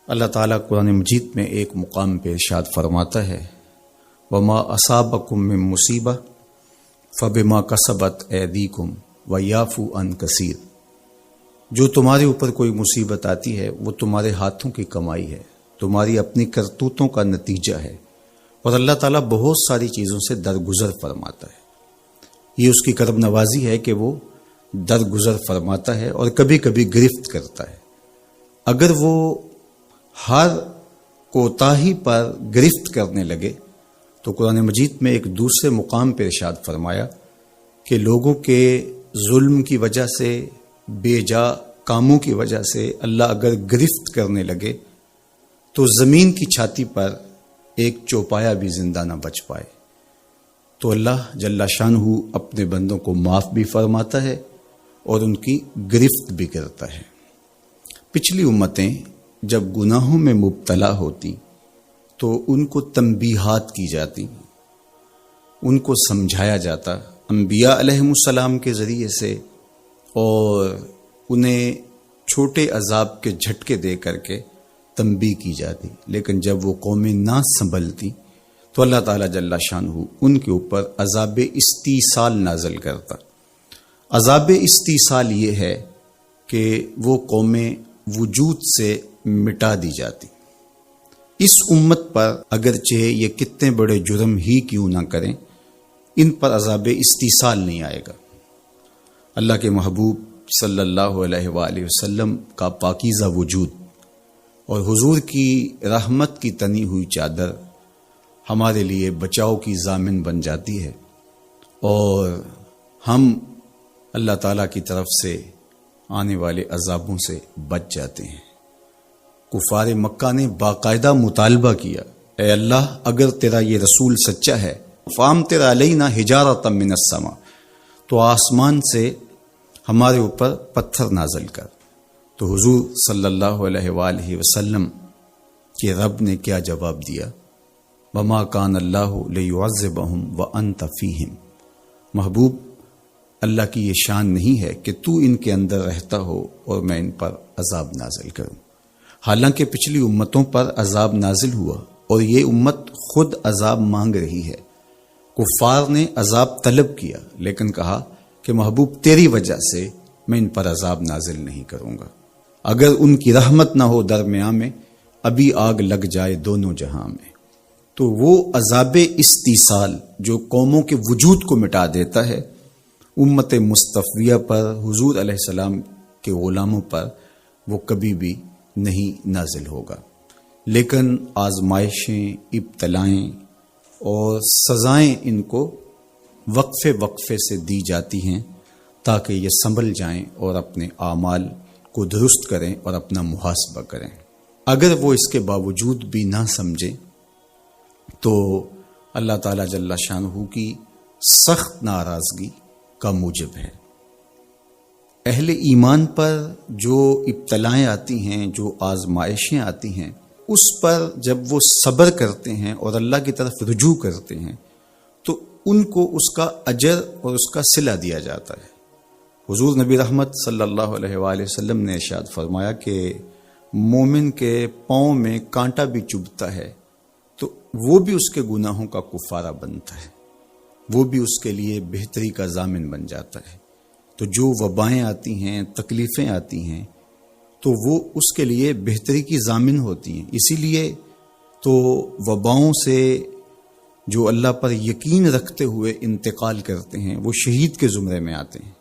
اللہ تعالیٰ قرآن مجید میں ایک مقام پہ ارشاد فرماتا ہے وما اصابکم من مصیبہ فبما کسبت ایدیکم ویعفو عن کثیر، جو تمہارے اوپر کوئی مصیبت آتی ہے وہ تمہارے ہاتھوں کی کمائی ہے، تمہاری اپنی کرتوتوں کا نتیجہ ہے، اور اللہ تعالیٰ بہت ساری چیزوں سے درگزر فرماتا ہے۔ یہ اس کی کرم نوازی ہے کہ وہ درگزر فرماتا ہے اور کبھی کبھی گرفت کرتا ہے۔ اگر وہ ہر کوتاہی پر گرفت کرنے لگے تو قرآن مجید میں ایک دوسرے مقام پہ ارشاد فرمایا کہ لوگوں کے ظلم کی وجہ سے، بے جا کاموں کی وجہ سے اللہ اگر گرفت کرنے لگے تو زمین کی چھاتی پر ایک چوپایا بھی زندہ نہ بچ پائے۔ تو اللہ جل شانہ اپنے بندوں کو معاف بھی فرماتا ہے اور ان کی گرفت بھی کرتا ہے۔ پچھلی امتیں جب گناہوں میں مبتلا ہوتی تو ان کو تنبیہات کی جاتی، ان کو سمجھایا جاتا انبیاء علیہم السلام کے ذریعے سے، اور انہیں چھوٹے عذاب کے جھٹکے دے کر کے تنبیہ کی جاتی۔ لیکن جب وہ قومیں نہ سنبھلتی تو اللہ تعالیٰ جل شانہ ان کے اوپر عذاب استیصال نازل کرتا۔ عذاب استیصال یہ ہے کہ وہ قومیں وجود سے مٹا دی جاتی۔ اس امت پر اگرچہ یہ کتنے بڑے جرم ہی کیوں نہ کریں، ان پر عذاب استیصال نہیں آئے گا۔ اللہ کے محبوب صلی اللہ علیہ وآلہ وسلم کا پاکیزہ وجود اور حضور کی رحمت کی تنی ہوئی چادر ہمارے لیے بچاؤ کی ضامن بن جاتی ہے، اور ہم اللہ تعالیٰ کی طرف سے آنے والے عذابوں سے بچ جاتے ہیں۔ کفار مکہ نے باقاعدہ مطالبہ کیا، اے اللہ اگر تیرا یہ رسول سچا ہے فامطر علینا حجارۃ من السماء، تو آسمان سے ہمارے اوپر پتھر نازل کر۔ تو حضور صلی اللہ علیہ وآلہ وسلم کے رب نے کیا جواب دیا؟ وما کان اللہ لیعذبہم وانت فیہم، محبوب اللہ کی یہ شان نہیں ہے کہ تو ان کے اندر رہتا ہو اور میں ان پر عذاب نازل کروں۔ حالانکہ پچھلی امتوں پر عذاب نازل ہوا اور یہ امت خود عذاب مانگ رہی ہے۔ کفار نے عذاب طلب کیا لیکن کہا کہ محبوب تیری وجہ سے میں ان پر عذاب نازل نہیں کروں گا، اگر ان کی رحمت نہ ہو درمیان میں ابھی آگ لگ جائے دونوں جہاں میں۔ تو وہ عذاب استیصال جو قوموں کے وجود کو مٹا دیتا ہے، امت مصطفیہ پر، حضور علیہ السلام کے غلاموں پر وہ کبھی بھی نہیں نازل ہوگا۔ لیکن آزمائشیں، ابتلائیں اور سزائیں ان کو وقفے وقفے سے دی جاتی ہیں تاکہ یہ سنبھل جائیں اور اپنے اعمال کو درست کریں اور اپنا محاسبہ کریں۔ اگر وہ اس کے باوجود بھی نہ سمجھیں تو اللہ تعالیٰ جل شانہ کی سخت ناراضگی کا موجب ہے۔ اہل ایمان پر جو ابتلائیں آتی ہیں، جو آزمائشیں آتی ہیں، اس پر جب وہ صبر کرتے ہیں اور اللہ کی طرف رجوع کرتے ہیں تو ان کو اس کا اجر اور اس کا صلہ دیا جاتا ہے۔ حضور نبی رحمت صلی اللہ علیہ وآلہ وسلم نے ارشاد فرمایا کہ مومن کے پاؤں میں کانٹا بھی چبھتا ہے تو وہ بھی اس کے گناہوں کا کفارہ بنتا ہے، وہ بھی اس کے لیے بہتری کا ضامن بن جاتا ہے۔ تو جو وبائیں آتی ہیں، تکلیفیں آتی ہیں، تو وہ اس کے لیے بہتری کی ضامن ہوتی ہیں۔ اسی لیے تو وباؤں سے جو اللہ پر یقین رکھتے ہوئے انتقال کرتے ہیں وہ شہید کے زمرے میں آتے ہیں۔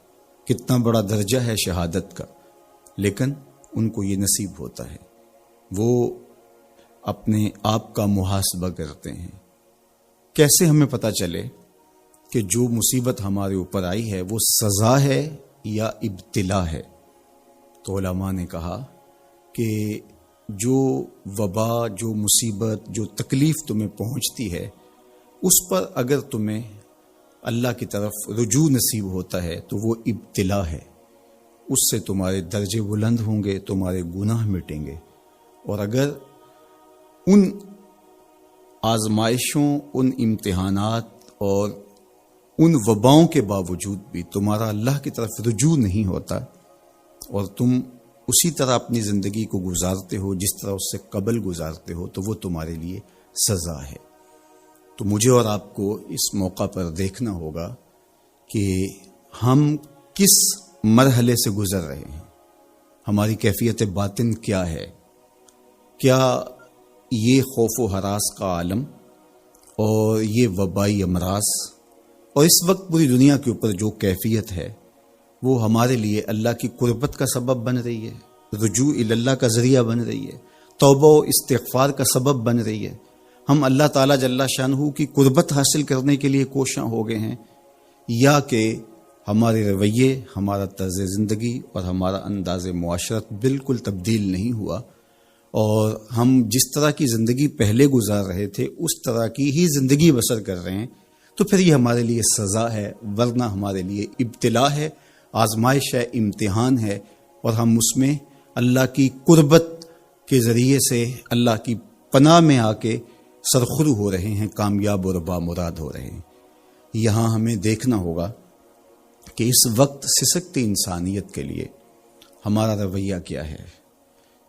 کتنا بڑا درجہ ہے شہادت کا، لیکن ان کو یہ نصیب ہوتا ہے۔ وہ اپنے آپ کا محاسبہ کرتے ہیں۔ کیسے ہمیں پتہ چلے کہ جو مصیبت ہمارے اوپر آئی ہے وہ سزا ہے یا ابتلا ہے؟ تو علماء نے کہا کہ جو وبا، جو مصیبت، جو تکلیف تمہیں پہنچتی ہے اس پر اگر تمہیں اللہ کی طرف رجوع نصیب ہوتا ہے تو وہ ابتلا ہے، اس سے تمہارے درجے بلند ہوں گے، تمہارے گناہ مٹیں گے۔ اور اگر ان آزمائشوں، ان امتحانات اور ان وباؤں کے باوجود بھی تمہارا اللہ کی طرف رجوع نہیں ہوتا اور تم اسی طرح اپنی زندگی کو گزارتے ہو جس طرح اس سے قبل گزارتے ہو تو وہ تمہارے لیے سزا ہے۔ تو مجھے اور آپ کو اس موقع پر دیکھنا ہوگا کہ ہم کس مرحلے سے گزر رہے ہیں، ہماری کیفیت باطن کیا ہے، کیا یہ خوف و ہراس کا عالم اور یہ وبائی امراض اور اس وقت پوری دنیا کے اوپر جو کیفیت ہے وہ ہمارے لیے اللہ کی قربت کا سبب بن رہی ہے، رجوع اللہ کا ذریعہ بن رہی ہے، توبہ و استغفار کا سبب بن رہی ہے۔ ہم اللہ تعالیٰ جل شانہ کی قربت حاصل کرنے کے لیے کوشاں ہو گئے ہیں، یا کہ ہمارے رویے، ہمارا طرز زندگی اور ہمارا انداز معاشرت بالکل تبدیل نہیں ہوا، اور ہم جس طرح کی زندگی پہلے گزار رہے تھے اس طرح کی ہی زندگی بسر کر رہے ہیں، تو پھر یہ ہمارے لیے سزا ہے، ورنہ ہمارے لیے ابتلا ہے، آزمائش ہے، امتحان ہے، اور ہم اس میں اللہ کی قربت کے ذریعے سے اللہ کی پناہ میں آ کے سرخرو ہو رہے ہیں، کامیاب اور بامراد ہو رہے ہیں۔ یہاں ہمیں دیکھنا ہوگا کہ اس وقت سسکتی انسانیت کے لیے ہمارا رویہ کیا ہے۔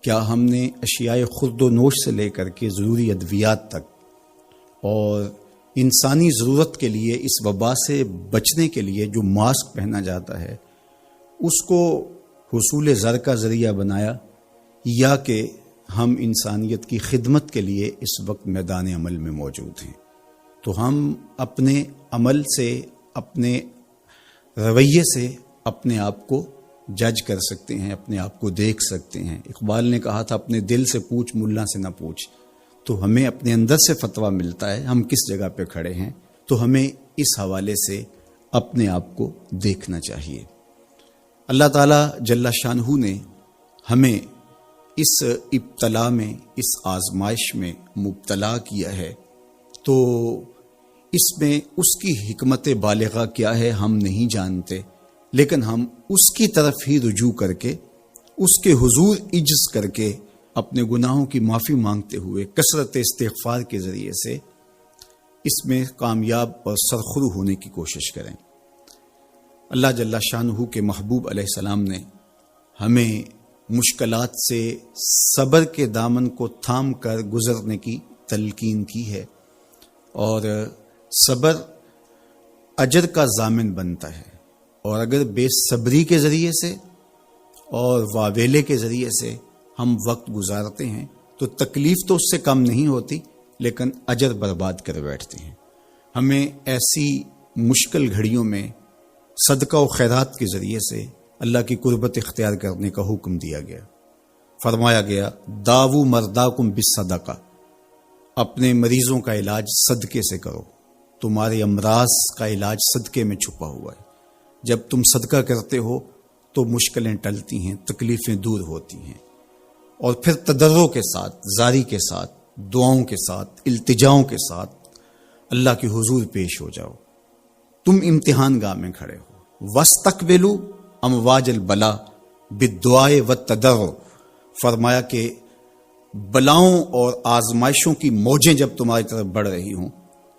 کیا ہم نے اشیاء خورد و نوش سے لے کر کے ضروری ادویات تک اور انسانی ضرورت کے لیے اس وبا سے بچنے کے لیے جو ماسک پہنا جاتا ہے اس کو حصول زر کا ذریعہ بنایا، یا کہ ہم انسانیت کی خدمت کے لیے اس وقت میدان عمل میں موجود ہیں؟ تو ہم اپنے عمل سے، اپنے رویے سے اپنے آپ کو جج کر سکتے ہیں، اپنے آپ کو دیکھ سکتے ہیں۔ اقبال نے کہا تھا اپنے دل سے پوچھ، ملا سے نہ پوچھ۔ تو ہمیں اپنے اندر سے فتویٰ ملتا ہے ہم کس جگہ پہ کھڑے ہیں، تو ہمیں اس حوالے سے اپنے آپ کو دیکھنا چاہیے۔ اللہ تعالیٰ جل شانہ نے ہمیں اس ابتلا میں، اس آزمائش میں مبتلا کیا ہے، تو اس میں اس کی حکمت بالغہ کیا ہے ہم نہیں جانتے، لیکن ہم اس کی طرف ہی رجوع کر کے، اس کے حضور عجز کر کے، اپنے گناہوں کی معافی مانگتے ہوئے کثرت استغفار کے ذریعے سے اس میں کامیاب اور سرخرو ہونے کی کوشش کریں۔ اللہ جل شانہ کے محبوب علیہ السلام نے ہمیں مشکلات سے صبر کے دامن کو تھام کر گزرنے کی تلقین کی ہے، اور صبر اجر کا ضامن بنتا ہے، اور اگر بے صبری کے ذریعے سے اور واویلے کے ذریعے سے ہم وقت گزارتے ہیں تو تکلیف تو اس سے کم نہیں ہوتی، لیکن اجر برباد کر بیٹھتے ہیں۔ ہمیں ایسی مشکل گھڑیوں میں صدقہ و خیرات کے ذریعے سے اللہ کی قربت اختیار کرنے کا حکم دیا گیا۔ فرمایا گیا داو مرداکم بالصدقہ، اپنے مریضوں کا علاج صدقے سے کرو، تمہارے امراض کا علاج صدقے میں چھپا ہوا ہے۔ جب تم صدقہ کرتے ہو تو مشکلیں ٹلتی ہیں، تکلیفیں دور ہوتی ہیں، اور پھر تضرع کے ساتھ، زاری کے ساتھ، دعاؤں کے ساتھ، التجاؤں کے ساتھ اللہ کے حضور پیش ہو جاؤ۔ تم امتحان گاہ میں کھڑے ہو، وَاسْتَقْبِلُوا امواج البلا بالدعاء والتضرع، فرمایا کہ بلاؤں اور آزمائشوں کی موجیں جب تمہاری طرف بڑھ رہی ہوں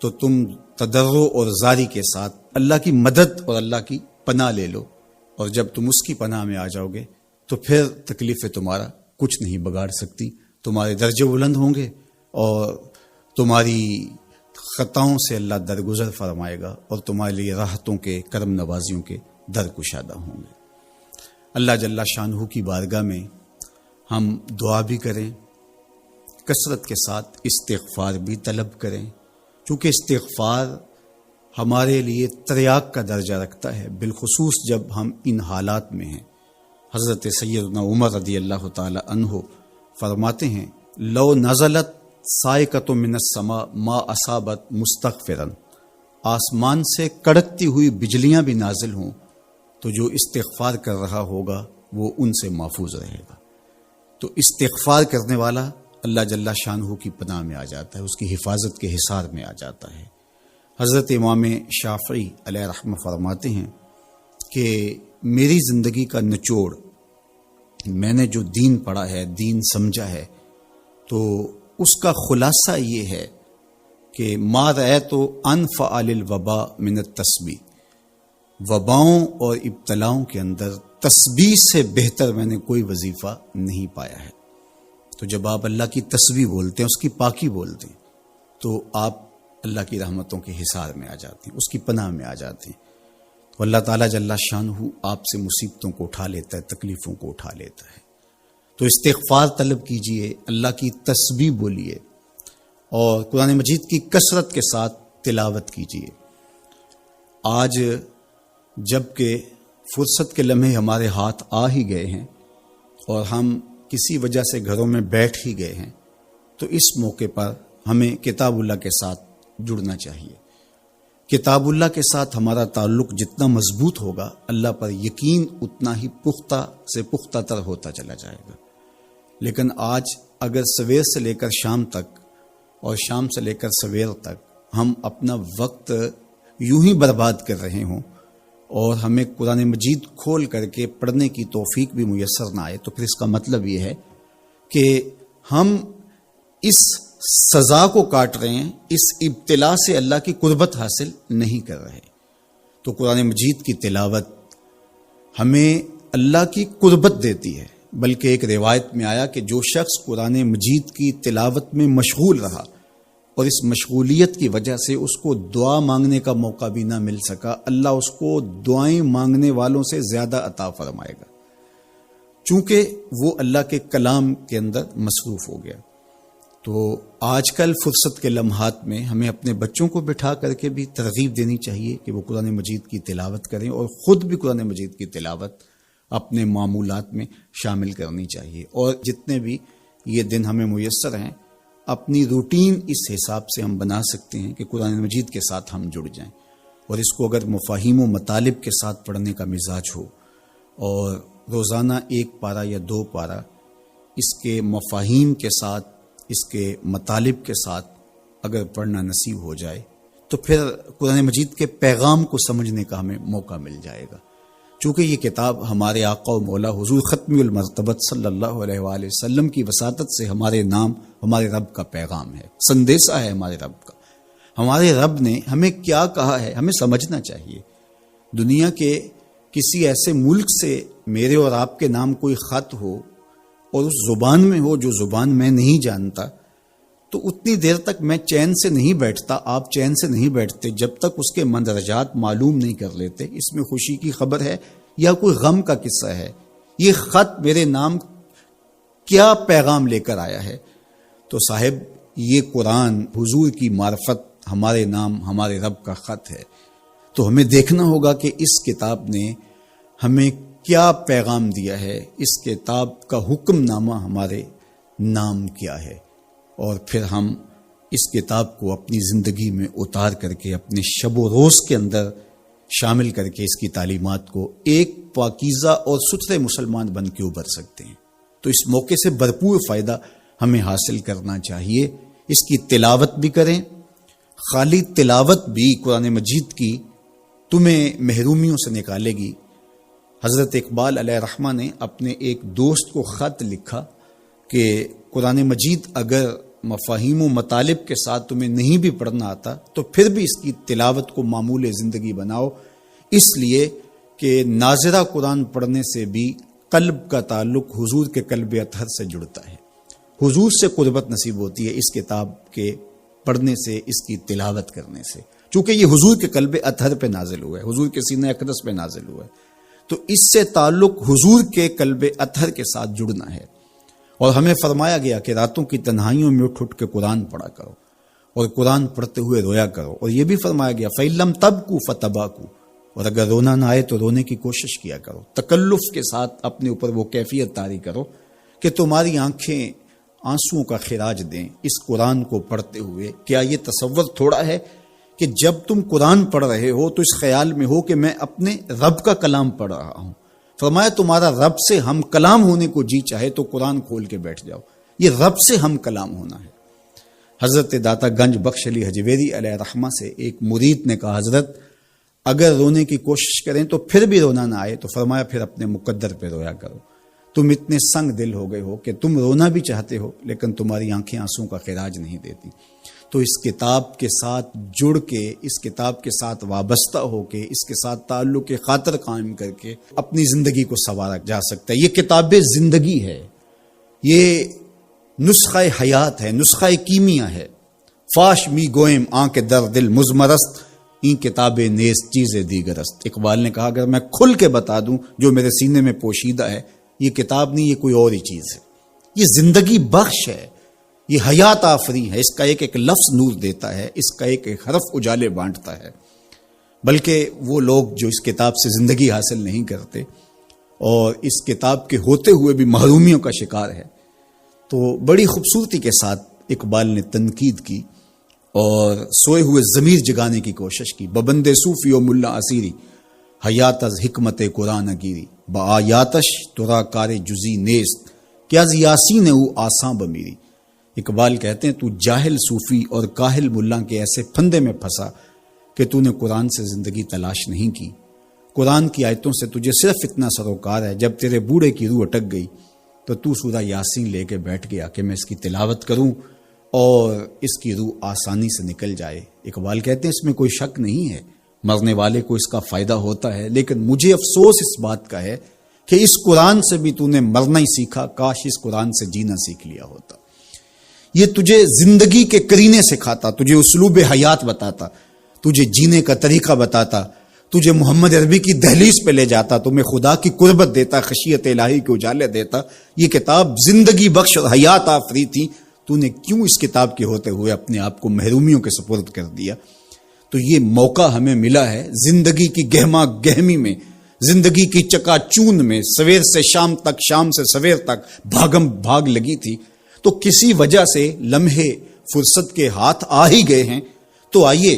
تو تم تضرع اور زاری کے ساتھ اللہ کی مدد اور اللہ کی پناہ لے لو، اور جب تم اس کی پناہ میں آ جاؤ گے تو پھر تکلیفیں تمہارا کچھ نہیں بگاڑ سکتی، تمہارے درجے بلند ہوں گے اور تمہاری خطاؤں سے اللہ درگزر فرمائے گا، اور تمہارے لیے راحتوں کے، کرم نوازیوں کے در کشادہ ہوں گے۔ اللہ جل شانہ کی بارگاہ میں ہم دعا بھی کریں، کثرت کے ساتھ استغفار بھی طلب کریں، چونکہ استغفار ہمارے لیے تریاق کا درجہ رکھتا ہے، بالخصوص جب ہم ان حالات میں ہیں۔ حضرت سیدنا عمر رضی اللہ تعالی عنہ فرماتے ہیں لو نزلت صاعقۃ من السماء ما اصابت مستغفرا، آسمان سے کڑکتی ہوئی بجلیاں بھی نازل ہوں تو جو استغفار کر رہا ہوگا وہ ان سے محفوظ رہے گا۔ تو استغفار کرنے والا اللہ جل شانہ کی پناہ میں آ جاتا ہے، اس کی حفاظت کے حصار میں آ جاتا ہے۔ حضرت امام شافعی علیہ رحمہ فرماتے ہیں کہ میری زندگی کا نچوڑ، میں نے جو دین پڑھا ہے، دین سمجھا ہے، تو اس کا خلاصہ یہ ہے کہ ما رأیت انفع للوباء من التسبیح، وباؤں اور ابتلاؤں کے اندر تسبیح سے بہتر میں نے کوئی وظیفہ نہیں پایا ہے۔ تو جب آپ اللہ کی تسبیح بولتے ہیں، اس کی پاکی بولتے ہیں، تو آپ اللہ کی رحمتوں کے حصار میں آ جاتے ہیں، اس کی پناہ میں آ جاتے ہیں۔ تو اللہ تعالیٰ جل شانہ آپ سے مصیبتوں کو اٹھا لیتا ہے، تکلیفوں کو اٹھا لیتا ہے۔ تو استغفار طلب کیجئے، اللہ کی تسبیح بولیے اور قرآن مجید کی کثرت کے ساتھ تلاوت کیجئے۔ آج جب کہ فرصت کے لمحے ہمارے ہاتھ آ ہی گئے ہیں اور ہم کسی وجہ سے گھروں میں بیٹھ ہی گئے ہیں، تو اس موقع پر ہمیں کتاب اللہ کے ساتھ جڑنا چاہیے۔ کتاب اللہ کے ساتھ ہمارا تعلق جتنا مضبوط ہوگا، اللہ پر یقین اتنا ہی پختہ سے پختہ تر ہوتا چلا جائے گا۔ لیکن آج اگر سویر سے لے کر شام تک اور شام سے لے کر سویر تک ہم اپنا وقت یوں ہی برباد کر رہے ہوں اور ہمیں قرآن مجید کھول کر کے پڑھنے کی توفیق بھی میسر نہ آئے، تو پھر اس کا مطلب یہ ہے کہ ہم اس سزا کو کاٹ رہے ہیں، اس ابتلا سے اللہ کی قربت حاصل نہیں کر رہے۔ تو قرآن مجید کی تلاوت ہمیں اللہ کی قربت دیتی ہے، بلکہ ایک روایت میں آیا کہ جو شخص قرآن مجید کی تلاوت میں مشغول رہا اور اس مشغولیت کی وجہ سے اس کو دعا مانگنے کا موقع بھی نہ مل سکا، اللہ اس کو دعائیں مانگنے والوں سے زیادہ عطا فرمائے گا، چونکہ وہ اللہ کے کلام کے اندر مصروف ہو گیا۔ تو آج کل فرصت کے لمحات میں ہمیں اپنے بچوں کو بٹھا کر کے بھی ترغیب دینی چاہیے کہ وہ قرآن مجید کی تلاوت کریں، اور خود بھی قرآن مجید کی تلاوت اپنے معمولات میں شامل کرنی چاہیے۔ اور جتنے بھی یہ دن ہمیں میسر ہیں، اپنی روٹین اس حساب سے ہم بنا سکتے ہیں کہ قرآن مجید کے ساتھ ہم جڑ جائیں، اور اس کو اگر مفاہیم و مطالب کے ساتھ پڑھنے کا مزاج ہو اور روزانہ 1 پارہ یا 2 پارہ اس کے مفاہیم کے ساتھ، اس کے مطالب کے ساتھ اگر پڑھنا نصیب ہو جائے، تو پھر قرآن مجید کے پیغام کو سمجھنے کا ہمیں موقع مل جائے گا۔ چونکہ یہ کتاب ہمارے آقا و مولا حضور ختم المرتبت صلی اللہ علیہ وآلہ وسلم کی وساطت سے ہمارے نام ہمارے رب کا پیغام ہے، سندیسہ ہے ہمارے رب کا۔ ہمارے رب نے ہمیں کیا کہا ہے ہمیں سمجھنا چاہیے۔ دنیا کے کسی ایسے ملک سے میرے اور آپ کے نام کوئی خط ہو اور اس زبان میں ہو جو زبان میں نہیں جانتا، تو اتنی دیر تک میں چین سے نہیں بیٹھتا، آپ چین سے نہیں بیٹھتے جب تک اس کے مندرجات معلوم نہیں کر لیتے، اس میں خوشی کی خبر ہے یا کوئی غم کا قصہ ہے، یہ خط میرے نام کیا پیغام لے کر آیا ہے۔ تو صاحب یہ قرآن حضور کی معرفت، ہمارے نام ہمارے رب کا خط ہے۔ تو ہمیں دیکھنا ہوگا کہ اس کتاب نے ہمیں کیا پیغام دیا ہے، اس کتاب کا حکم نامہ ہمارے نام کیا ہے، اور پھر ہم اس کتاب کو اپنی زندگی میں اتار کر کے اپنے شب و روز کے اندر شامل کر کے اس کی تعلیمات کو ایک پاکیزہ اور ستھرے مسلمان بن کے ابھر سکتے ہیں۔ تو اس موقع سے بھرپور فائدہ ہمیں حاصل کرنا چاہیے۔ اس کی تلاوت بھی کریں، خالی تلاوت بھی قرآن مجید کی تمہیں محرومیوں سے نکالے گی۔ حضرت اقبال علیہ رحمہ نے اپنے ایک دوست کو خط لکھا کہ قرآن مجید اگر مفاہیم و مطالب کے ساتھ تمہیں نہیں بھی پڑھنا آتا تو پھر بھی اس کی تلاوت کو معمول زندگی بناؤ، اس لیے کہ ناظرہ قرآن پڑھنے سے بھی قلب کا تعلق حضور کے قلب اطہر سے جڑتا ہے، حضور سے قربت نصیب ہوتی ہے اس کتاب کے پڑھنے سے، اس کی تلاوت کرنے سے، چونکہ یہ حضور کے قلب اطہر پہ نازل ہوا ہے، حضور کے سینہ اقدس پہ نازل ہوا ہے، تو اس سے تعلق حضور کے قلب اطہر کے ساتھ جڑنا ہے۔ اور ہمیں فرمایا گیا کہ راتوں کی تنہائیوں میں اٹھ کے قرآن پڑھا کرو اور قرآن پڑھتے ہوئے رویا کرو، اور یہ بھی فرمایا گیا فَإِلَّمْ تَبْكُوا فَتَبَاكُوا، اور اگر رونا نہ آئے تو رونے کی کوشش کیا کرو، تکلف کے ساتھ اپنے اوپر وہ کیفیت طاری کرو کہ تمہاری آنکھیں آنسوؤں کا خراج دیں اس قرآن کو پڑھتے ہوئے۔ کیا یہ تصور تھوڑا ہے کہ جب تم قرآن پڑھ رہے ہو تو اس خیال میں ہو کہ میں اپنے رب کا کلام پڑھ رہا ہوں؟ فرمایا تمہارا رب سے ہم کلام ہونے کو جی چاہے تو قرآن کھول کے بیٹھ جاؤ، یہ رب سے ہم کلام ہونا ہے۔ حضرت داتا گنج بخش علی حجویری علیہ رحمہ سے ایک مرید نے کہا حضرت اگر رونے کی کوشش کریں تو پھر بھی رونا نہ آئے تو فرمایا پھر اپنے مقدر پہ رویا کرو، تم اتنے سنگ دل ہو گئے ہو کہ تم رونا بھی چاہتے ہو لیکن تمہاری آنکھیں آنسوں کا خراج نہیں دیتی۔ تو اس کتاب کے ساتھ جڑ کے، اس کتاب کے ساتھ وابستہ ہو کے، اس کے ساتھ تعلق خاطر قائم کر کے اپنی زندگی کو سنوارا جا سکتا ہے۔ یہ کتاب زندگی ہے، یہ نسخہ حیات ہے، نسخہ کیمیا ہے۔ فاش می گوئم آنکھ در دل مزمرست، این کتاب نیز چیز دیگرست۔ اقبال نے کہا اگر میں کھل کے بتا دوں جو میرے سینے میں پوشیدہ ہے، یہ کتاب نہیں، یہ کوئی اور ہی چیز ہے۔ یہ زندگی بخش ہے، یہ حیات آفری ہے۔ اس کا ایک ایک لفظ نور دیتا ہے، اس کا ایک ایک حرف اجالے بانٹتا ہے۔ بلکہ وہ لوگ جو اس کتاب سے زندگی حاصل نہیں کرتے اور اس کتاب کے ہوتے ہوئے بھی محرومیوں کا شکار ہے، تو بڑی خوبصورتی کے ساتھ اقبال نے تنقید کی اور سوئے ہوئے ضمیر جگانے کی کوشش کی۔ ببند صوفی و ملا اسیری حیات از حکمت قرآن گیری، با آیاتش ترا کار جزی نیست کیا از یاسین او آساں بمیری۔ اقبال کہتے ہیں تو جاہل صوفی اور کاہل ملا کے ایسے پھندے میں پھنسا کہ تو نے قرآن سے زندگی تلاش نہیں کی۔ قرآن کی آیتوں سے تجھے صرف اتنا سروکار ہے، جب تیرے بوڑھے کی روح اٹک گئی تو تو سورہ یاسین لے کے بیٹھ گیا کہ میں اس کی تلاوت کروں اور اس کی روح آسانی سے نکل جائے۔ اقبال کہتے ہیں اس میں کوئی شک نہیں ہے، مرنے والے کو اس کا فائدہ ہوتا ہے، لیکن مجھے افسوس اس بات کا ہے کہ اس قرآن سے بھی تو نے مرنا ہی سیکھا، کاش اس قرآن سے جینا سیکھ لیا ہوتا۔ یہ تجھے زندگی کے کرینے سکھاتا، تجھے اسلوب حیات بتاتا، تجھے جینے کا طریقہ بتاتا، تجھے محمد عربی کی دہلیز پہ لے جاتا، تمہیں خدا کی قربت دیتا، خشیت الہی کے اجالے دیتا۔ یہ کتاب زندگی بخش اور حیات آفری تھی، تو نے کیوں اس کتاب کے ہوتے ہوئے اپنے آپ کو محرومیوں کے سپرد کر دیا؟ تو یہ موقع ہمیں ملا ہے زندگی کی گہما گہمی میں، زندگی کی چکا چون میں، سویر سے شام تک، شام سے سویر تک بھاگم بھاگ لگی تھی، تو کسی وجہ سے لمحے فرصت کے ہاتھ آ ہی گئے ہیں، تو آئیے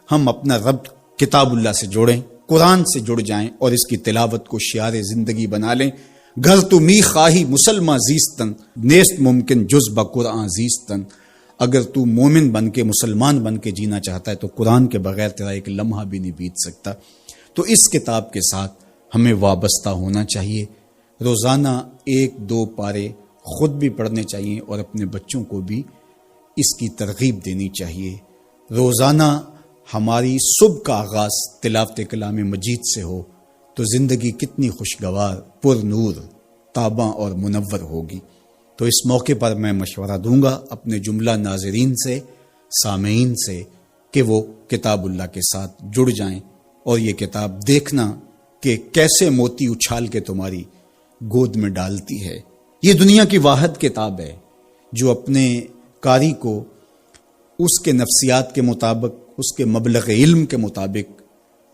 ہم اپنا ربط کتاب اللہ سے جوڑیں، قرآن سے جڑ جائیں اور اس کی تلاوت کو شعار زندگی بنا لیں۔ گھر تو می خواہی مسلمہ زیستن نیست ممکن جز بقرآن زیستن، اگر تو مومن بن کے، مسلمان بن کے جینا چاہتا ہے تو قرآن کے بغیر تیرا ایک لمحہ بھی نہیں بیت سکتا۔ تو اس کتاب کے ساتھ ہمیں وابستہ ہونا چاہیے، روزانہ 1-2 پارے خود بھی پڑھنے چاہیے اور اپنے بچوں کو بھی اس کی ترغیب دینی چاہیے۔ روزانہ ہماری صبح کا آغاز تلاوت کلام مجید سے ہو تو زندگی کتنی خوشگوار، پر نور، تاباں اور منور ہوگی۔ تو اس موقع پر میں مشورہ دوں گا اپنے جملہ ناظرین سے، سامعین سے، کہ وہ کتاب اللہ کے ساتھ جڑ جائیں اور یہ کتاب دیکھنا کہ کیسے موتی اچھال کے تمہاری گود میں ڈالتی ہے۔ یہ دنیا کی واحد کتاب ہے جو اپنے قاری کو اس کے نفسیات کے مطابق، اس کے مبلغ علم کے مطابق،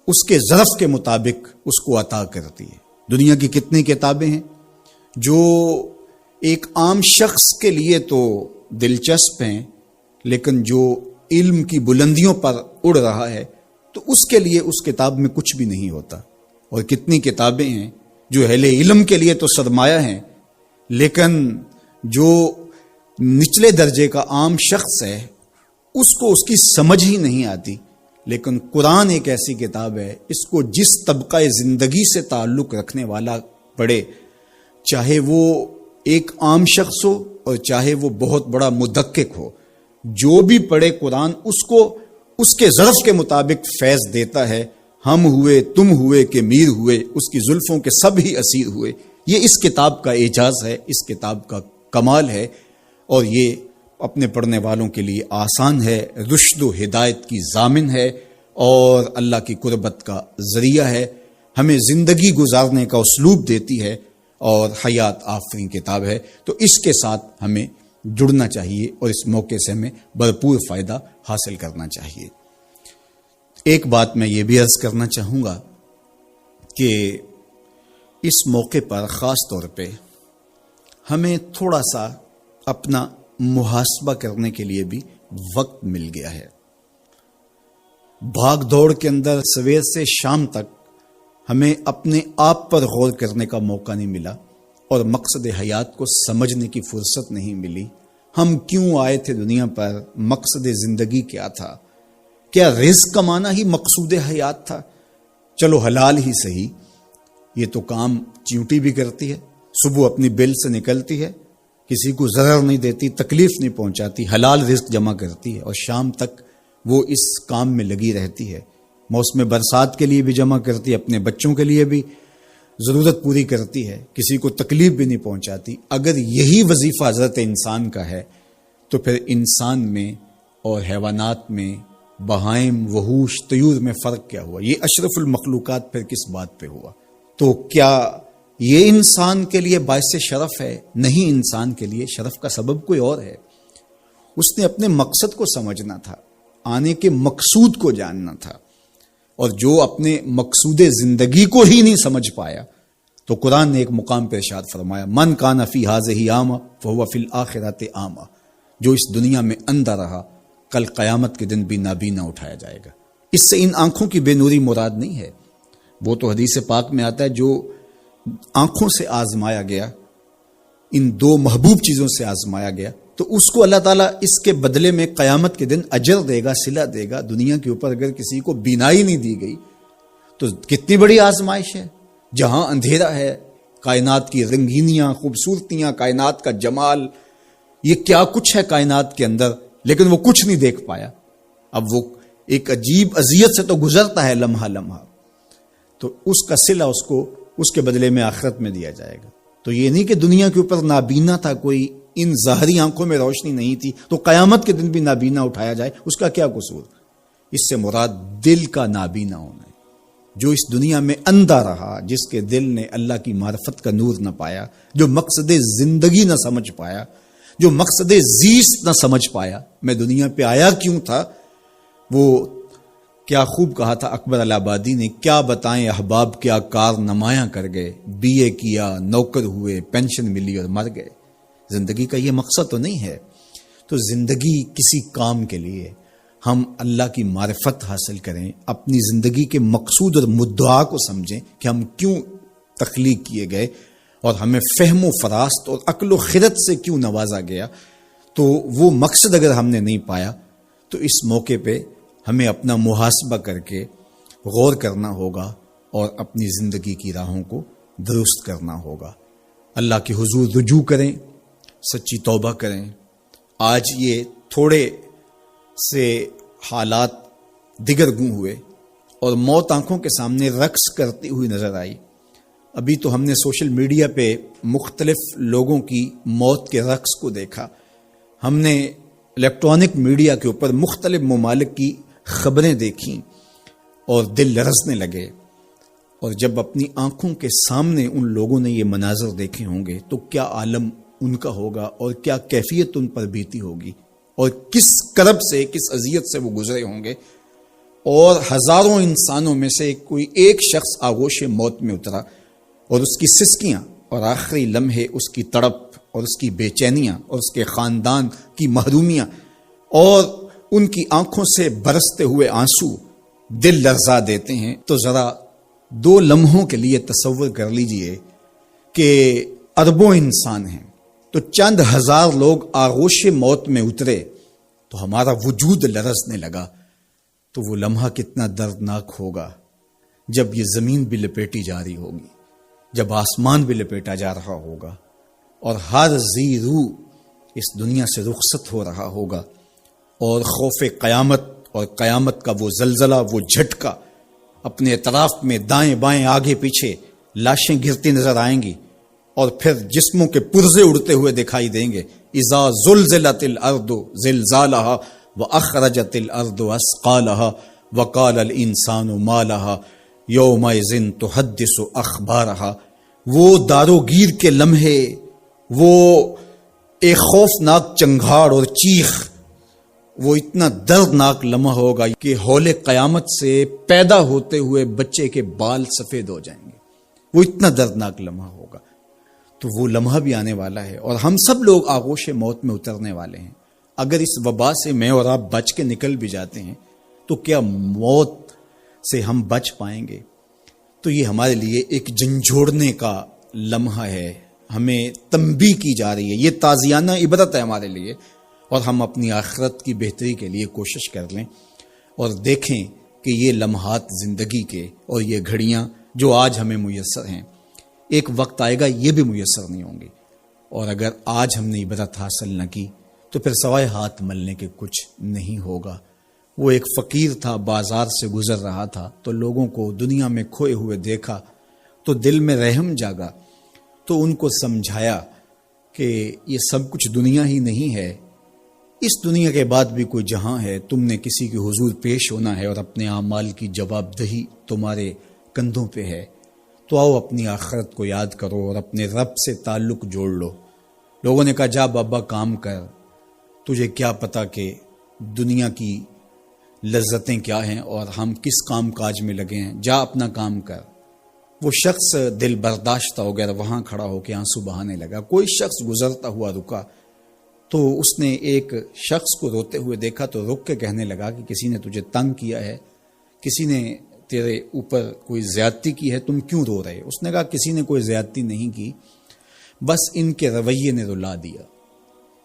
اس کے ظرف کے مطابق اس کو عطا کرتی ہے۔ دنیا کی کتنی کتابیں ہیں جو ایک عام شخص کے لیے تو دلچسپ ہیں، لیکن جو علم کی بلندیوں پر اڑ رہا ہے تو اس کے لیے اس کتاب میں کچھ بھی نہیں ہوتا، اور کتنی کتابیں ہیں جو اہل علم کے لیے تو سرمایہ ہیں، لیکن جو نچلے درجے کا عام شخص ہے اس کو اس کی سمجھ ہی نہیں آتی۔ لیکن قرآن ایک ایسی کتاب ہے، اس کو جس طبقہ زندگی سے تعلق رکھنے والا پڑھے، چاہے وہ ایک عام شخص ہو اور چاہے وہ بہت بڑا مدقق ہو، جو بھی پڑھے قرآن اس کو اس کے ظرف کے مطابق فیض دیتا ہے۔ ہم ہوئے، تم ہوئے کہ میر ہوئے، اس کی زلفوں کے سب ہی اسیر ہوئے۔ یہ اس کتاب کا اعجاز ہے، اس کتاب کا کمال ہے، اور یہ اپنے پڑھنے والوں کے لیے آسان ہے، رشد و ہدایت کی ضامن ہے اور اللہ کی قربت کا ذریعہ ہے، ہمیں زندگی گزارنے کا اسلوب دیتی ہے اور حیات آفرین کتاب ہے۔ تو اس کے ساتھ ہمیں جڑنا چاہیے اور اس موقع سے ہمیں بھرپور فائدہ حاصل کرنا چاہیے۔ ایک بات میں یہ بھی عرض کرنا چاہوں گا کہ اس موقع پر خاص طور پہ ہمیں تھوڑا سا اپنا محاسبہ کرنے کے لیے بھی وقت مل گیا ہے۔ بھاگ دوڑ کے اندر سویر سے شام تک ہمیں اپنے آپ پر غور کرنے کا موقع نہیں ملا اور مقصد حیات کو سمجھنے کی فرصت نہیں ملی۔ ہم کیوں آئے تھے دنیا پر؟ مقصد زندگی کیا تھا؟ کیا رزق کمانا ہی مقصود حیات تھا؟ چلو حلال ہی صحیح، یہ تو کام چیونٹی بھی کرتی ہے، صبح اپنی بل سے نکلتی ہے کسی کو ضرر نہیں دیتی، تکلیف نہیں پہنچاتی، حلال رزق جمع کرتی ہے اور شام تک وہ اس کام میں لگی رہتی ہے۔ موسم برسات کے لیے بھی جمع کرتی ہے، اپنے بچوں کے لیے بھی ضرورت پوری کرتی ہے، کسی کو تکلیف بھی نہیں پہنچاتی۔ اگر یہی وظیفہ حضرت انسان کا ہے تو پھر انسان میں اور حیوانات میں، بہائم، وحوش، طیور میں فرق کیا ہوا؟ یہ اشرف المخلوقات پھر کس بات پہ ہوا؟ تو کیا یہ انسان کے لیے باعث شرف ہے؟ نہیں، انسان کے لیے شرف کا سبب کوئی اور ہے۔ اس نے اپنے مقصد کو سمجھنا تھا، آنے کے مقصود کو جاننا تھا، اور جو اپنے مقصود زندگی کو ہی نہیں سمجھ پایا تو قرآن نے ایک مقام پہ ارشاد فرمایا، من کان فی ہذہ اعمی فہو فی الآخرۃ اعمی، جو اس دنیا میں اندھا رہا کل قیامت کے دن بھی نابینا اٹھایا جائے گا۔ اس سے ان آنکھوں کی بے نوری مراد نہیں ہے، وہ تو حدیث پاک میں آتا ہے جو آنکھوں سے آزمایا گیا، ان دو محبوب چیزوں سے آزمایا گیا، تو اس کو اللہ تعالیٰ اس کے بدلے میں قیامت کے دن اجر دے گا، صلہ دے گا۔ دنیا کے اوپر اگر کسی کو بینائی نہیں دی گئی تو کتنی بڑی آزمائش ہے۔ جہاں اندھیرا ہے، کائنات کی رنگینیاں، خوبصورتیاں، کائنات کا جمال، یہ کیا کچھ ہے کائنات کے اندر، لیکن وہ کچھ نہیں دیکھ پایا۔ اب وہ ایک عجیب اذیت سے تو گزرتا ہے لمحہ لمحہ، تو اس کا صلہ اس کو اس کے بدلے میں آخرت میں دیا جائے گا۔ تو یہ نہیں کہ دنیا کے اوپر نابینا تھا کوئی، ان ظاہری آنکھوں میں روشنی نہیں تھی تو قیامت کے دن بھی نابینا اٹھایا جائے، اس کا کیا قصور؟ اس سے مراد دل کا نابینا ہونا ہے۔ جو اس دنیا میں اندھا رہا، جس کے دل نے اللہ کی معرفت کا نور نہ پایا، جو مقصد زندگی نہ سمجھ پایا، جو مقصد زیست نہ سمجھ پایا، میں دنیا پہ آیا کیوں تھا، وہ کیا خوب کہا تھا اکبر الہآبادی نے، کیا بتائیں احباب کیا کار نمایاں کر گئے، بی اے کیا، نوکر ہوئے، پینشن ملی اور مر گئے۔ زندگی کا یہ مقصد تو نہیں ہے۔ تو زندگی کسی کام کے لیے، ہم اللہ کی معرفت حاصل کریں، اپنی زندگی کے مقصود اور مدعا کو سمجھیں کہ ہم کیوں تخلیق کیے گئے اور ہمیں فہم و فراست اور عقل و خرد سے کیوں نوازا گیا۔ تو وہ مقصد اگر ہم نے نہیں پایا تو اس موقع پہ ہمیں اپنا محاسبہ کر کے غور کرنا ہوگا اور اپنی زندگی کی راہوں کو درست کرنا ہوگا۔ اللہ کے حضور رجوع کریں، سچی توبہ کریں۔ آج یہ تھوڑے سے حالات دیگر گوں ہوئے اور موت آنکھوں کے سامنے رقص کرتی ہوئی نظر آئی۔ ابھی تو ہم نے سوشل میڈیا پہ مختلف لوگوں کی موت کے رقص کو دیکھا، ہم نے الیکٹرانک میڈیا کے اوپر مختلف ممالک کی خبریں دیکھیں اور دل لرزنے لگے۔ اور جب اپنی آنکھوں کے سامنے ان لوگوں نے یہ مناظر دیکھے ہوں گے تو کیا عالم ان کا ہوگا اور کیا کیفیت ان پر بیتی ہوگی، اور کس کرب سے، کس اذیت سے وہ گزرے ہوں گے۔ اور ہزاروں انسانوں میں سے کوئی ایک شخص آغوش موت میں اترا اور اس کی سسکیاں اور آخری لمحے اس کی تڑپ اور اس کی بے چینیاں اور اس کے خاندان کی محرومیاں اور ان کی آنکھوں سے برستے ہوئے آنسو دل لرزا دیتے ہیں۔ تو ذرا 2 لمحوں کے لیے تصور کر لیجئے کہ اربوں انسان ہیں، تو چند ہزار لوگ آغوش موت میں اترے تو ہمارا وجود لرزنے لگا، تو وہ لمحہ کتنا دردناک ہوگا جب یہ زمین بھی لپیٹی جا رہی ہوگی، جب آسمان بھی لپیٹا جا رہا ہوگا اور ہر ذی روح اس دنیا سے رخصت ہو رہا ہوگا، اور خوف قیامت اور قیامت کا وہ زلزلہ، وہ جھٹکا، اپنے اطراف میں دائیں بائیں آگے پیچھے لاشیں گرتی نظر آئیں گی، اور پھر جسموں کے پرزے اڑتے ہوئے دکھائی دیں گے۔ اذا زلزلت الارض زلزالها واخرجت الارض اثقالها وقال الانسان ما لها یومئذ تحدث اخبارها۔ وہ داروگیر کے لمحے، وہ ایک خوفناک چنگھاڑ اور چیخ، وہ اتنا دردناک لمحہ ہوگا کہ ہول قیامت سے پیدا ہوتے ہوئے بچے کے بال سفید ہو جائیں گے۔ وہ اتنا دردناک لمحہ ہوگا۔ تو وہ لمحہ بھی آنے والا ہے اور ہم سب لوگ آغوش موت میں اترنے والے ہیں۔ اگر اس وبا سے میں اور آپ بچ کے نکل بھی جاتے ہیں تو کیا موت سے ہم بچ پائیں گے؟ تو یہ ہمارے لیے ایک جھنجھوڑنے کا لمحہ ہے، ہمیں تنبیہ کی جا رہی ہے، یہ تازیانہ عبرت ہے ہمارے لیے، اور ہم اپنی آخرت کی بہتری کے لیے کوشش کر لیں اور دیکھیں کہ یہ لمحات زندگی کے اور یہ گھڑیاں جو آج ہمیں میسر ہیں، ایک وقت آئے گا یہ بھی میسر نہیں ہوں گی، اور اگر آج ہم نے عبرت حاصل نہ کی تو پھر سوائے ہاتھ ملنے کے کچھ نہیں ہوگا۔ وہ ایک فقیر تھا، بازار سے گزر رہا تھا تو لوگوں کو دنیا میں کھوئے ہوئے دیکھا تو دل میں رحم جاگا، تو ان کو سمجھایا کہ یہ سب کچھ دنیا ہی نہیں ہے، اس دنیا کے بعد بھی کوئی جہاں ہے، تم نے کسی کے حضور پیش ہونا ہے اور اپنے اعمال کی جواب دہی تمہارے کندھوں پہ ہے، تو آؤ اپنی آخرت کو یاد کرو اور اپنے رب سے تعلق جوڑ لو۔ لوگوں نے کہا جا بابا کام کر، تجھے کیا پتا کہ دنیا کی لذتیں کیا ہیں اور ہم کس کام کاج میں لگے ہیں، جا اپنا کام کر۔ وہ شخص دل برداشتہ ہو گیا، وہاں کھڑا ہو کے آنسو بہانے لگا۔ کوئی شخص گزرتا ہوا رکا تو اس نے ایک شخص کو روتے ہوئے دیکھا تو رک کے کہنے لگا کہ کسی نے تجھے تنگ کیا ہے، کسی نے تیرے اوپر کوئی زیادتی کی ہے، تم کیوں رو رہے؟ اس نے کہا کسی نے کوئی زیادتی نہیں کی، بس ان کے رویے نے رلا دیا۔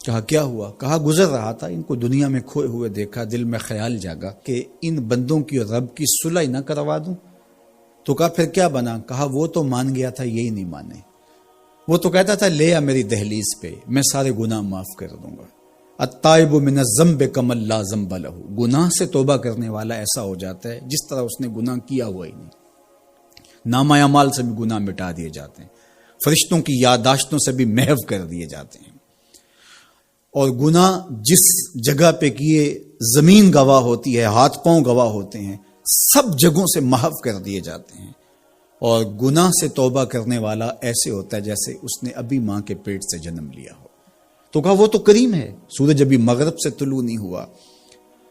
کہا کیا ہوا؟ کہا گزر رہا تھا، ان کو دنیا میں کھوئے ہوئے دیکھا، دل میں خیال جاگا کہ ان بندوں کی اور رب کی صلح نہ کروا دوں۔ تو کہا پھر کیا بنا؟ کہا وہ تو مان گیا تھا، یہی نہیں مانے۔ وہ تو کہتا تھا لے آ میری دہلیز پہ، میں سارے گناہ معاف کر دوں گا۔ التائب من الذنب کمن لا ذنب لہ، گناہ سے توبہ کرنے والا ایسا ہو جاتا ہے جس طرح اس نے گناہ کیا ہوا ہی نہیں۔ نامہ اعمال سے بھی گناہ مٹا دیے جاتے ہیں، فرشتوں کی یادداشتوں سے بھی محو کر دیے جاتے ہیں، اور گناہ جس جگہ پہ کیے زمین گواہ ہوتی ہے، ہاتھ پاؤں گواہ ہوتے ہیں، سب جگہوں سے محو کر دیے جاتے ہیں۔ اور گناہ سے توبہ کرنے والا ایسے ہوتا ہے جیسے اس نے ابھی ماں کے پیٹ سے جنم لیا ہو۔ تو کہا وہ تو کریم ہے، سورج ابھی مغرب سے طلوع نہیں ہوا،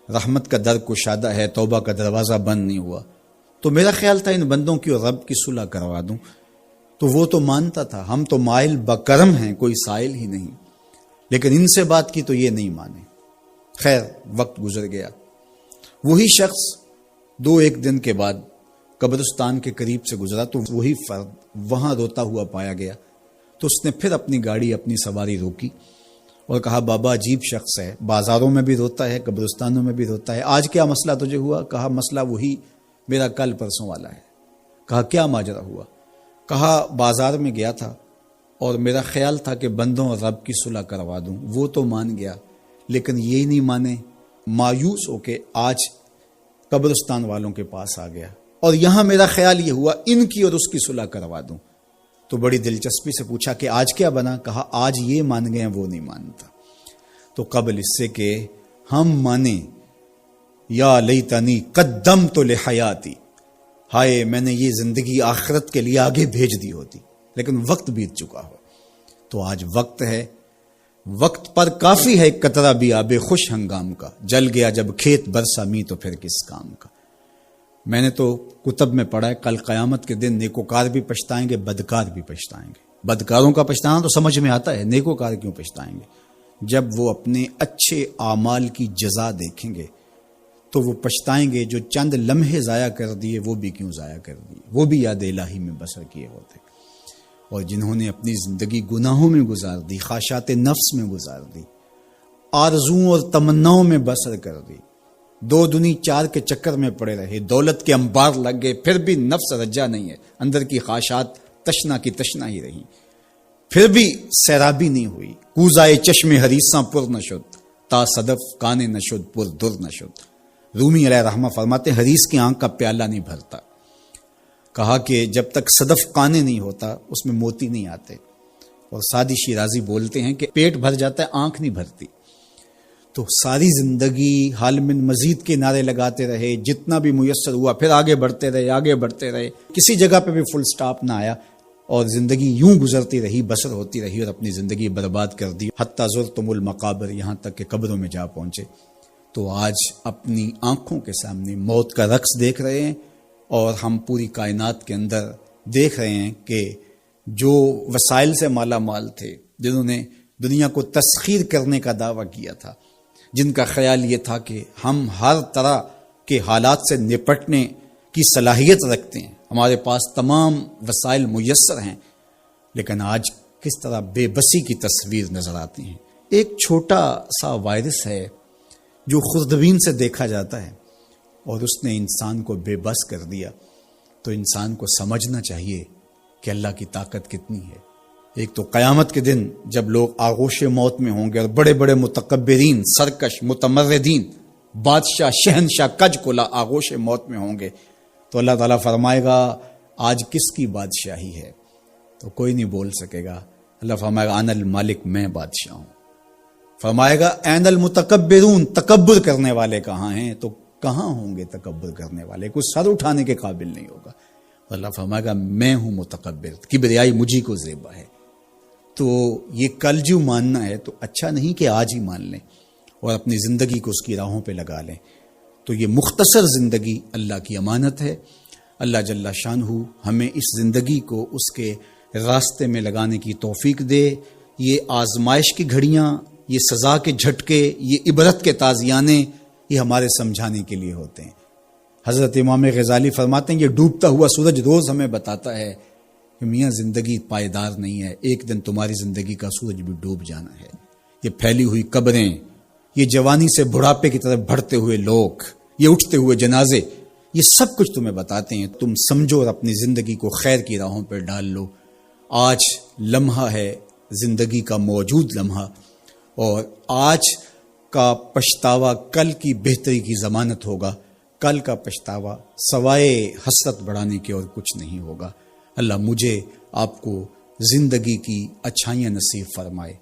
رحمت کا در کشادہ ہے، توبہ کا دروازہ بند نہیں ہوا، تو میرا خیال تھا ان بندوں کی اور رب کی صلح کروا دوں۔ تو وہ تو مانتا تھا، ہم تو مائل بکرم ہیں، کوئی سائل ہی نہیں، لیکن ان سے بات کی تو یہ نہیں مانے۔ خیر وقت گزر گیا، وہی شخص دو ایک دن کے بعد قبرستان کے قریب سے گزرا تو وہی فرد وہاں روتا ہوا پایا گیا۔ تو اس نے پھر اپنی گاڑی، اپنی سواری روکی اور کہا بابا عجیب شخص ہے، بازاروں میں بھی روتا ہے، قبرستانوں میں بھی روتا ہے، آج کیا مسئلہ تجھے ہوا؟ کہا مسئلہ وہی میرا کل پرسوں والا ہے۔ کہا کیا ماجرا ہوا؟ کہا بازار میں گیا تھا اور میرا خیال تھا کہ بندوں اور رب کی صلح کروا دوں، وہ تو مان گیا لیکن یہی نہیں مانے، مایوس ہو کے آج قبرستان والوں کے پاس آ گیا اور یہاں میرا خیال یہ ہوا ان کی اور اس کی صلح کروا دوں۔ تو بڑی دلچسپی سے پوچھا کہ آج کیا بنا؟ کہا آج یہ مان گئے ہیں، وہ نہیں مانتا۔ تو قبل اس سے کہ ہم مانیں، یا لیتنی قدمت لحیاتی، ہائے میں نے یہ زندگی آخرت کے لیے آگے بھیج دی ہوتی، لیکن وقت بیت چکا ہو۔ تو آج وقت ہے، وقت پر کافی ہے ایک قطرہ بھی آب خوش ہنگام کا، جل گیا جب کھیت برسا می تو پھر کس کام کا۔ میں نے تو کتب میں پڑھا ہے کل قیامت کے دن نیکوکار بھی پچھتائیں گے، بدکار بھی پچھتائیں گے۔ بدکاروں کا پچھتانا تو سمجھ میں آتا ہے، نیکوکار کیوں پچھتائیں گے؟ جب وہ اپنے اچھے اعمال کی جزا دیکھیں گے تو وہ پچھتائیں گے، جو چند لمحے ضائع کر دیے وہ بھی کیوں ضائع کر دیے، وہ بھی یاد الہی میں بسر کیے ہوتے۔ اور جنہوں نے اپنی زندگی گناہوں میں گزار دی، خواہشات نفس میں گزار دی، آرزوؤں اور تمناؤں میں بسر کر دی، دو دنی چار کے چکر میں پڑے رہے، دولت کے انبار لگ گئے، پھر بھی نفس رجا نہیں ہے، اندر کی خواہشات تشنا کی تشنا ہی رہی، پھر بھی سیرابی نہیں ہوئی۔ کوزائے چشم حریصاں پر نشد، تا صدف کانے نشد پر در نشد۔ رومی علیہ رحمہ فرماتے حریص کی آنکھ کا پیالہ نہیں بھرتا۔ کہا کہ جب تک صدف کانے نہیں ہوتا اس میں موتی نہیں آتے، اور سادی شیرازی بولتے ہیں کہ پیٹ بھر جاتا ہے آنکھ نہیں بھرتی۔ تو ساری زندگی حال من مزید کے نعرے لگاتے رہے، جتنا بھی میسر ہوا پھر آگے بڑھتے رہے، آگے بڑھتے رہے، کسی جگہ پہ بھی فل سٹاپ نہ آیا، اور زندگی یوں گزرتی رہی، بسر ہوتی رہی، اور اپنی زندگی برباد کر دی، حتی زرتم المقابر، یہاں تک کہ قبروں میں جا پہنچے۔ تو آج اپنی آنکھوں کے سامنے موت کا رقص دیکھ رہے ہیں، اور ہم پوری کائنات کے اندر دیکھ رہے ہیں کہ جو وسائل سے مالا مال تھے، جنہوں نے دنیا کو تسخیر کرنے کا دعویٰ کیا تھا، جن کا خیال یہ تھا کہ ہم ہر طرح کے حالات سے نپٹنے کی صلاحیت رکھتے ہیں، ہمارے پاس تمام وسائل میسر ہیں، لیکن آج کس طرح بے بسی کی تصویر نظر آتی ہیں۔ ایک چھوٹا سا وائرس ہے جو خوردبین سے دیکھا جاتا ہے، اور اس نے انسان کو بے بس کر دیا۔ تو انسان کو سمجھنا چاہیے کہ اللہ کی طاقت کتنی ہے، ایک تو قیامت کے دن جب لوگ آغوش موت میں ہوں گے اور بڑے بڑے متکبرین، سرکش، متمردین، بادشاہ، شہنشاہ، کج کلا آغوش موت میں ہوں گے، تو اللہ تعالیٰ فرمائے گا آج کس کی بادشاہی ہے؟ تو کوئی نہیں بول سکے گا۔ اللہ فرمائے گا انا المالک، میں بادشاہ ہوں۔ فرمائے گا این المتکبرون، تکبر کرنے والے کہاں ہیں؟ تو کہاں ہوں گے تکبر کرنے والے؟ کوئی سر اٹھانے کے قابل نہیں ہوگا۔ اللہ فرمائے گا میں ہوں متکبر، کبریائی مجھی کو زیبا ہے۔ تو یہ کل جو ماننا ہے تو اچھا نہیں کہ آج ہی مان لیں اور اپنی زندگی کو اس کی راہوں پہ لگا لیں۔ تو یہ مختصر زندگی اللہ کی امانت ہے۔ اللہ جل شانہ ہمیں اس زندگی کو اس کے راستے میں لگانے کی توفیق دے۔ یہ آزمائش کی گھڑیاں، یہ سزا کے جھٹکے، یہ عبرت کے تازیانے، یہ ہمارے سمجھانے کے لیے ہوتے ہیں۔ حضرت امام غزالی فرماتے ہیں یہ ڈوبتا ہوا سورج روز ہمیں بتاتا ہے کہ میاں زندگی پائیدار نہیں ہے، ایک دن تمہاری زندگی کا سورج بھی ڈوب جانا ہے۔ یہ پھیلی ہوئی قبریں، یہ جوانی سے بڑھاپے کی طرف بڑھتے ہوئے لوگ، یہ اٹھتے ہوئے جنازے، یہ سب کچھ تمہیں بتاتے ہیں۔ تم سمجھو اور اپنی زندگی کو خیر کی راہوں پر ڈال لو۔ آج لمحہ ہے زندگی کا موجود لمحہ، اور آج کا پچھتاوا کل کی بہتری کی ضمانت ہوگا۔ کل کا پچھتاوا سوائے حسرت بڑھانے کے اور کچھ نہیں ہوگا۔ اللہ مجھے آپ کو زندگی کی اچھائیاں نصیب فرمائے۔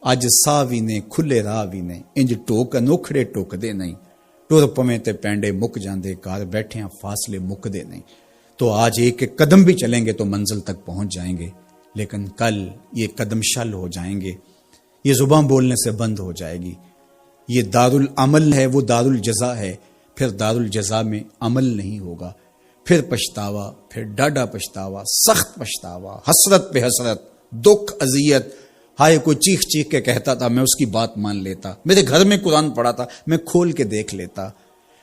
اج ساوی نے کھلے راوی نے انج ٹوک انوکھڑے ٹوک دے نہیں، ٹر پویں تے پینڈے مک جاندے، کار بیٹھیاں فاصلے مک دے نہیں۔ تو آج ایک ایک قدم بھی چلیں گے تو منزل تک پہنچ جائیں گے، لیکن کل یہ قدم شل ہو جائیں گے، یہ زبان بولنے سے بند ہو جائے گی۔ یہ دارالعمل ہے، وہ دارالجزا ہے، پھر دارالجزا میں عمل نہیں ہوگا، پھر پچھتاوا، پھر ڈاڈا پچھتاوا، سخت پچھتاوا، حسرت پہ حسرت، دکھ، اذیت۔ ہائے کوئی چیخ چیخ کے کہتا تھا میں اس کی بات مان لیتا، میرے گھر میں قرآن پڑھا تھا میں کھول کے دیکھ لیتا،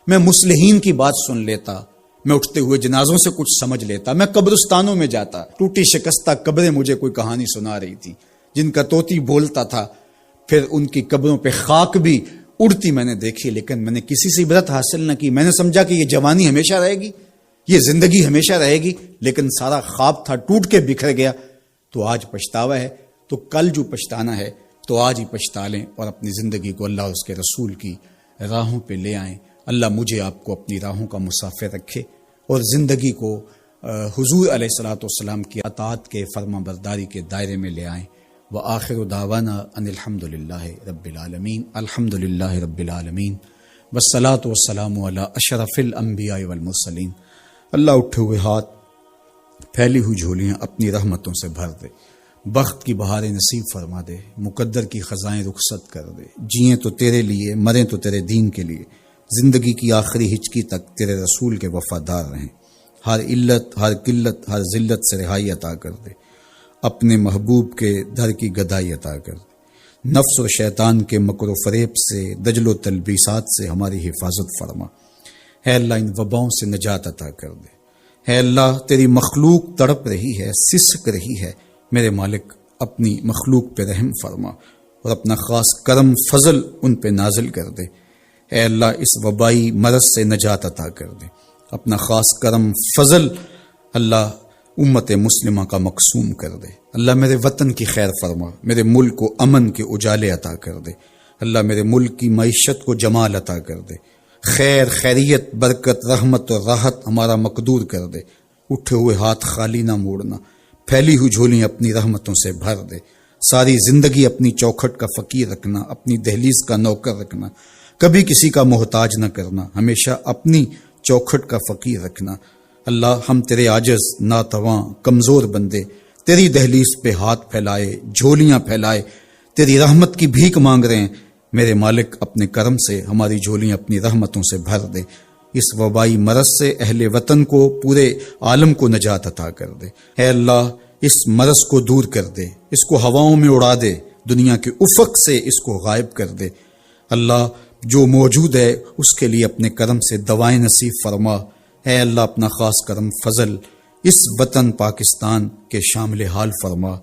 میں مصلحین کی بات سن لیتا، میں اٹھتے ہوئے جنازوں سے کچھ سمجھ لیتا، میں قبرستانوں میں جاتا، ٹوٹی شکستہ قبریں مجھے کوئی کہانی سنا رہی تھی جن کا طوطی بولتا تھا، پھر ان کی قبروں پہ خاک بھی اڑتی میں نے دیکھی، لیکن میں نے کسی سے عبرت حاصل نہ کی۔ میں نے سمجھا کہ یہ جوانی ہمیشہ رہے گی، یہ زندگی ہمیشہ رہے گی، لیکن سارا خواب تھا ٹوٹ کے بکھر گیا۔ تو آج پچھتاوا ہے، تو کل جو پچھتانا ہے تو آج ہی پچھتا لیں اور اپنی زندگی کو اللہ اور اس کے رسول کی راہوں پہ لے آئیں۔ اللہ مجھے آپ کو اپنی راہوں کا مسافر رکھے اور زندگی کو حضور علیہ الصلوۃ والسلام کی اطاعت کے فرما برداری کے دائرے میں لے آئیں۔ وآخر دعوانا ان الحمد للہ رب العالمین، الحمد للہ رب العالمین، والصلاۃ والسلام علی اشرف الانبیاء والمرسلین۔ اللہ اٹھے ہوئے ہاتھ، پھیلی ہوئی جھولیاں اپنی رحمتوں سے بھر دے، بخت کی بہاریں نصیب فرما دے، مقدر کی خزائیں رخصت کر دے۔ جئیں تو تیرے لیے، مریں تو تیرے دین کے لیے، زندگی کی آخری ہچکی تک تیرے رسول کے وفادار رہیں۔ ہر علت، ہر قلت، ہر ذلت سے رہائی عطا کر دے، اپنے محبوب کے در کی گدائی عطا کر دے۔ نفس و شیطان کے مکر و فریب سے، دجل و تلبیسات سے ہماری حفاظت فرما۔ اے اللہ ان وباؤں سے نجات عطا کر دے۔ اے اللہ تیری مخلوق تڑپ رہی ہے، سسک رہی ہے، میرے مالک اپنی مخلوق پہ رحم فرما اور اپنا خاص کرم فضل ان پہ نازل کر دے۔ اے اللہ اس وبائی مرض سے نجات عطا کر دے، اپنا خاص کرم فضل اللہ امت مسلمہ کا مقسوم کر دے۔ اللہ میرے وطن کی خیر فرما، میرے ملک کو امن کے اجالے عطا کر دے۔ اللہ میرے ملک کی معیشت کو جمال عطا کر دے، خیر، خیریت، برکت، رحمت اور راحت ہمارا مقدور کر دے۔ اٹھے ہوئے ہاتھ خالی نہ موڑنا، پھیلی ہوئی جھولیاں اپنی رحمتوں سے بھر دے۔ ساری زندگی اپنی چوکھٹ کا فقیر رکھنا، اپنی دہلیز کا نوکر رکھنا، کبھی کسی کا محتاج نہ کرنا، ہمیشہ اپنی چوکھٹ کا فقیر رکھنا۔ اللہ ہم تیرے عاجز، ناتواں، کمزور بندے تیری دہلیز پہ ہاتھ پھیلائے، جھولیاں پھیلائے تیری رحمت کی بھیک مانگ رہے ہیں۔ میرے مالک اپنے کرم سے ہماری جھولیاں اپنی رحمتوں سے بھر دے۔ اس وبائی مرض سے اہل وطن کو، پورے عالم کو نجات عطا کر دے۔ اے اللہ اس مرض کو دور کر دے، اس کو ہواؤں میں اڑا دے، دنیا کے افق سے اس کو غائب کر دے۔ اللہ جو موجود ہے اس کے لیے اپنے کرم سے دوائیں نصیب فرما۔ اے اللہ اپنا خاص کرم فضل اس وطن پاکستان کے شامل حال فرما،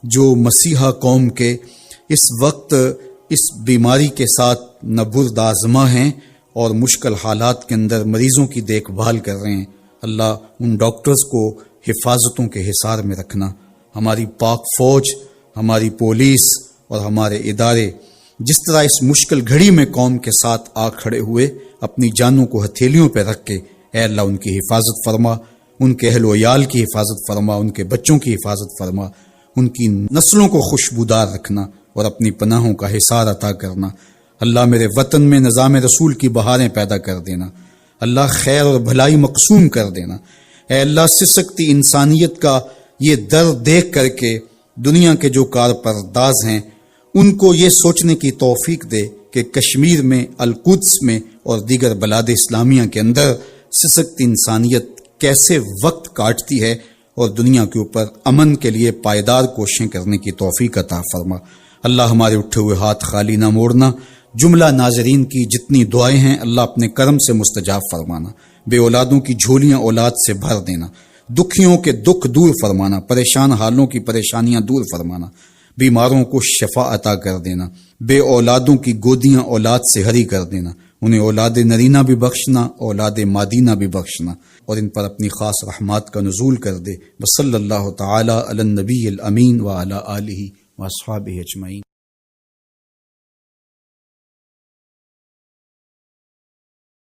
جو مسیحا قوم کے اس وقت اس بیماری کے ساتھ نبرد آزما ہیں اور مشکل حالات کے اندر مریضوں کی دیکھ بھال کر رہے ہیں۔ اللہ ان ڈاکٹرز کو حفاظتوں کے حصار میں رکھنا، ہماری پاک فوج، ہماری پولیس اور ہمارے ادارے جس طرح اس مشکل گھڑی میں قوم کے ساتھ آ کھڑے ہوئے، اپنی جانوں کو ہتھیلیوں پہ رکھ کے اے اللہ ان کی حفاظت فرما، ان کے اہل و عیال کی حفاظت فرما، ان کے بچوں کی حفاظت فرما، ان کی نسلوں کو خوشبودار رکھنا اور اپنی پناہوں کا حصار عطا کرنا۔ اللہ میرے وطن میں نظام رسول کی بہاریں پیدا کر دینا، اللہ خیر اور بھلائی مقسوم کر دینا۔ اے اللہ سسکتی انسانیت کا یہ درد دیکھ کر کے دنیا کے جو کارپرداز ہیں ان کو یہ سوچنے کی توفیق دے کہ کشمیر میں، القدس میں اور دیگر بلاد اسلامیہ کے اندر سسکتی انسانیت کیسے وقت کاٹتی ہے، اور دنیا کے اوپر امن کے لیے پائیدار کوششیں کرنے کی توفیق عطا فرما۔ اللہ ہمارے اٹھے ہوئے ہاتھ خالی نہ موڑنا، جملہ ناظرین کی جتنی دعائیں ہیں اللہ اپنے کرم سے مستجاب فرمانا، بے اولادوں کی جھولیاں اولاد سے بھر دینا، دکھیوں کے دکھ دور فرمانا، پریشان حالوں کی پریشانیاں دور فرمانا، بیماروں کو شفا عطا کر دینا، بے اولادوں کی گودیاں اولاد سے ہری کر دینا، انہیں اولاد نرینہ بھی بخشنا، اولاد مادینہ بھی بخشنا، اور ان پر اپنی خاص رحمات کا نزول کر دے۔ وصلی اللہ تعالی علی النبی الامین وعلی آلہ واصحابہ اجمعین۔